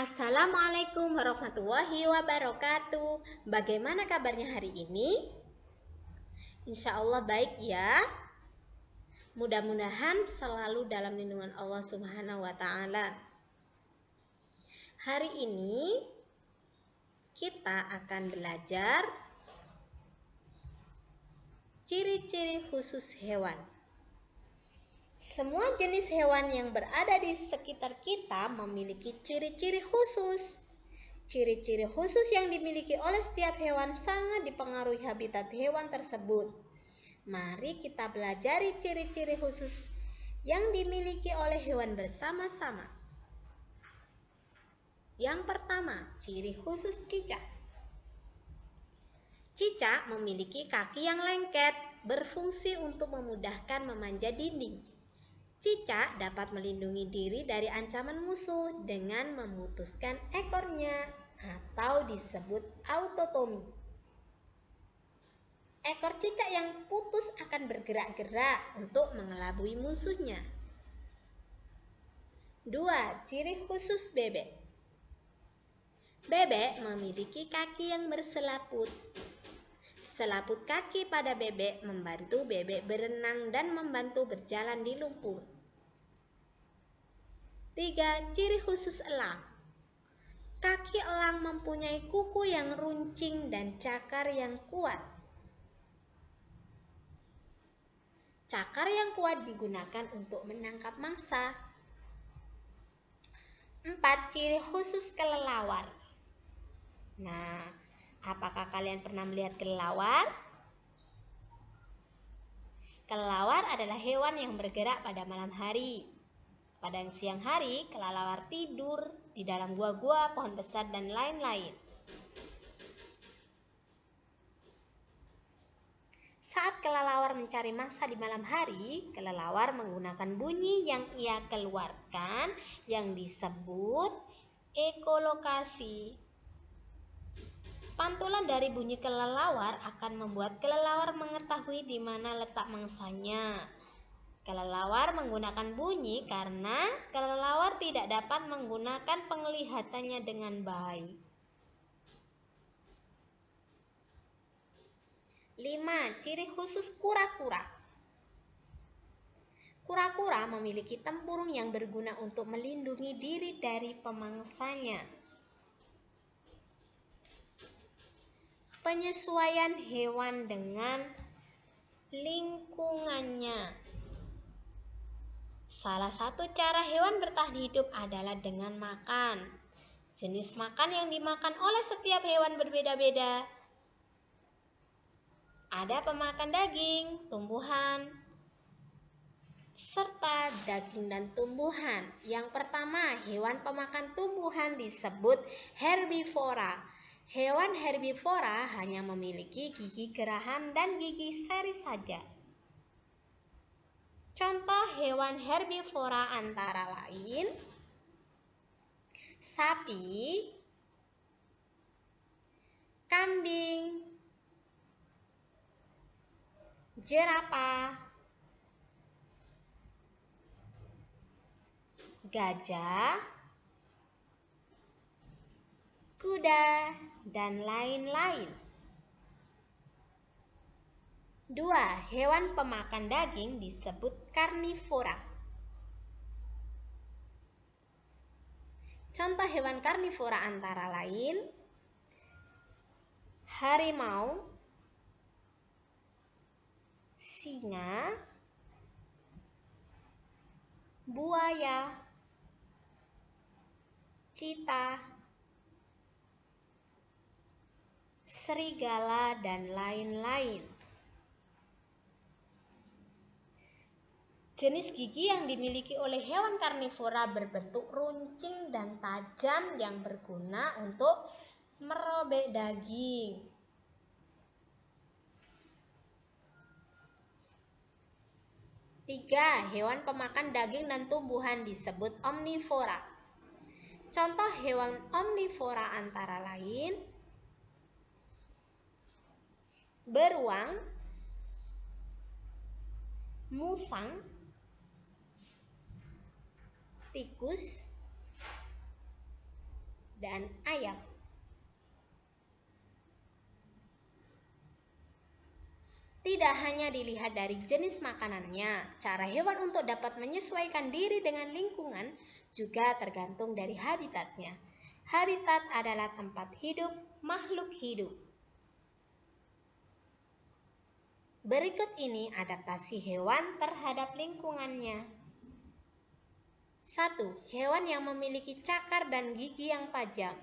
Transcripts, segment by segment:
Assalamualaikum warahmatullahi wabarakatuh. Bagaimana kabarnya hari ini? Insya Allah baik ya. Mudah-mudahan selalu dalam lindungan Allah Subhanahu wa Ta'ala. Hari ini kita akan belajar ciri-ciri khusus hewan. Semua jenis hewan yang berada di sekitar kita memiliki ciri-ciri khusus. Ciri-ciri khusus yang dimiliki oleh setiap hewan sangat dipengaruhi habitat hewan tersebut. Mari kita pelajari ciri-ciri khusus yang dimiliki oleh hewan bersama-sama. Yang pertama, ciri khusus cicak. Cicak memiliki kaki yang lengket, berfungsi untuk memudahkan memanjat dinding. Cicak dapat melindungi diri dari ancaman musuh dengan memutuskan ekornya atau disebut autotomi. Ekor cicak yang putus akan bergerak-gerak untuk mengelabui musuhnya. 2. Ciri khusus bebek. Bebek memiliki kaki yang berselaput. Selaput kaki pada bebek membantu bebek berenang dan membantu berjalan di lumpur. 3. Ciri khusus elang. Kaki elang mempunyai kuku yang runcing dan cakar yang kuat. Cakar yang kuat digunakan untuk menangkap mangsa. 4. Ciri khusus kelelawar. Nah, apakah kalian pernah melihat kelelawar? Kelelawar adalah hewan yang bergerak pada malam hari. Pada siang hari, kelelawar tidur di dalam gua-gua, pohon besar, dan lain-lain. Saat kelelawar mencari mangsa di malam hari, kelelawar menggunakan bunyi yang ia keluarkan yang disebut ekolokasi. Pantulan dari bunyi kelelawar akan membuat kelelawar mengetahui di mana letak mangsanya. Kelelawar menggunakan bunyi karena kelelawar tidak dapat menggunakan penglihatannya dengan baik. 5. Ciri khusus kura-kura. Kura-kura memiliki tempurung yang berguna untuk melindungi diri dari pemangsanya. Penyesuaian hewan dengan lingkungannya. Salah satu cara hewan bertahan hidup adalah dengan makan. Jenis makan yang dimakan oleh setiap hewan berbeda-beda. Ada pemakan daging, tumbuhan, serta daging dan tumbuhan. Yang pertama, hewan pemakan tumbuhan disebut herbivora. Hewan herbivora hanya memiliki gigi geraham dan gigi seri saja. Contoh hewan herbivora antara lain sapi, kambing, jerapah, gajah, kuda, dan lain-lain. 2. Hewan pemakan daging disebut karnivora. Contoh hewan karnivora antara lain harimau, singa, buaya, cheetah, serigala, dan lain-lain. Jenis gigi yang dimiliki oleh hewan karnivora berbentuk runcing dan tajam yang berguna untuk merobek daging. 3. Hewan pemakan daging dan tumbuhan disebut omnivora. Contoh hewan omnivora antara lain beruang, musang, tikus, dan ayam. Tidak hanya dilihat dari jenis makanannya, cara hewan untuk dapat menyesuaikan diri dengan lingkungan juga tergantung dari habitatnya. Habitat adalah tempat hidup makhluk hidup. Berikut ini adaptasi hewan terhadap lingkungannya. 1. Hewan yang memiliki cakar dan gigi yang tajam.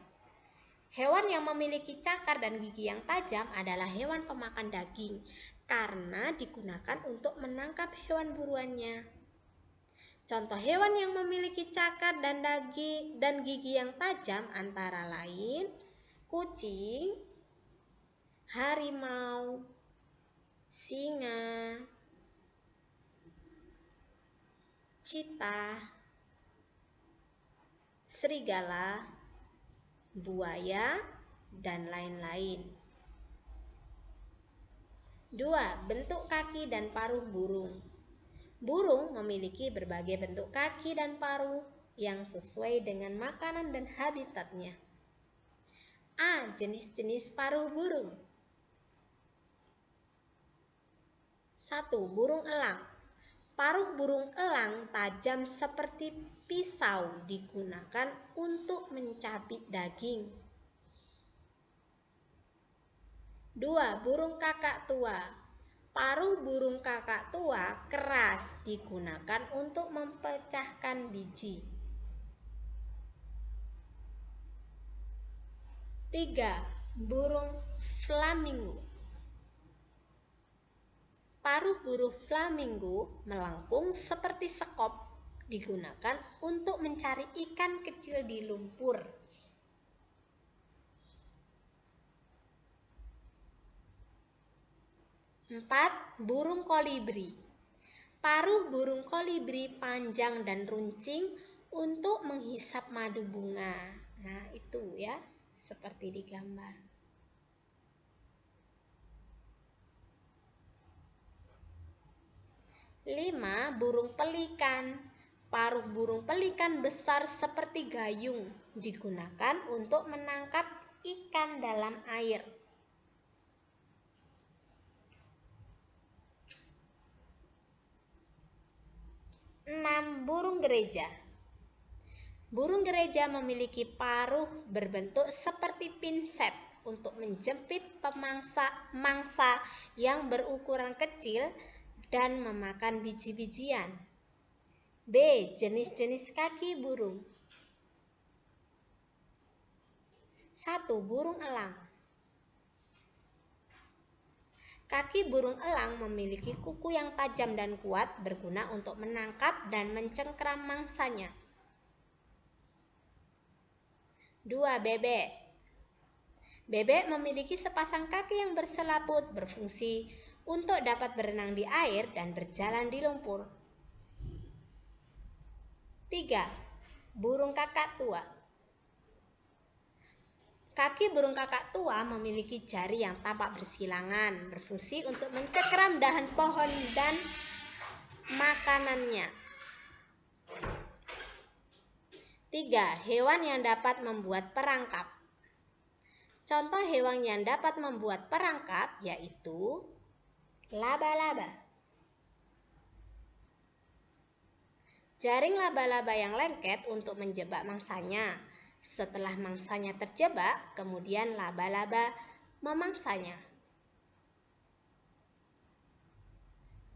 Hewan yang memiliki cakar dan gigi yang tajam adalah hewan pemakan daging karena digunakan untuk menangkap hewan buruannya. Contoh hewan yang memiliki cakar dan gigi yang tajam antara lain kucing, harimau, singa, cheetah, serigala, buaya, dan lain-lain. 2. Bentuk kaki dan paruh burung. Burung memiliki berbagai bentuk kaki dan paruh yang sesuai dengan makanan dan habitatnya. A. Jenis-jenis paruh burung. 1. Burung elang. Paruh burung elang tajam seperti pisau, digunakan untuk mencabik daging. 2. Burung kakak tua. Paruh burung kakak tua keras, digunakan untuk memecahkan biji. 3. Burung flamingo. Paruh burung flamingo melengkung seperti sekop, digunakan untuk mencari ikan kecil di lumpur. 4. Burung kolibri. Paruh burung kolibri panjang dan runcing untuk menghisap madu bunga. Nah, itu ya, seperti di gambar. 5. Burung pelikan. Paruh burung pelikan besar seperti gayung, digunakan untuk menangkap ikan dalam air. 6. Burung gereja. Burung gereja memiliki paruh berbentuk seperti pinset untuk menjepit mangsa yang berukuran kecil dan memakan biji-bijian. B. Jenis-jenis kaki burung. 1. Burung elang. Kaki burung elang memiliki kuku yang tajam dan kuat, berguna untuk menangkap dan mencengkeram mangsanya. 2. Bebek. Bebek memiliki sepasang kaki yang berselaput, berfungsi untuk dapat berenang di air dan berjalan di lumpur. 3. Burung kakak tua. Kaki burung kakak tua memiliki jari yang tampak bersilangan, berfungsi untuk mencengkeram dahan pohon dan makanannya. 3. Hewan yang dapat membuat perangkap. Contoh hewan yang dapat membuat perangkap yaitu laba-laba. Jaring laba-laba yang lengket untuk menjebak mangsanya. Setelah mangsanya terjebak, kemudian laba-laba memangsanya.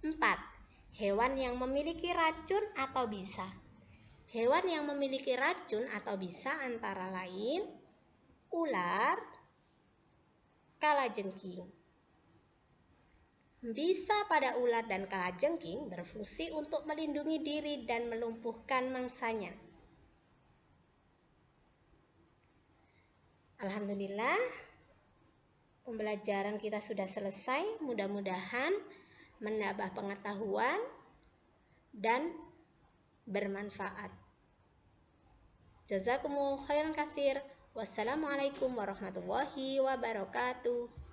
4. Hewan yang memiliki racun atau bisa. Hewan yang memiliki racun atau bisa antara lain ular, kalajengking. Bisa pada ular dan kalajengking berfungsi untuk melindungi diri dan melumpuhkan mangsanya. Alhamdulillah, pembelajaran kita sudah selesai. Mudah-mudahan menambah pengetahuan dan bermanfaat. Jazakumullahu khairan katsir. Wassalamualaikum warahmatullahi wabarakatuh.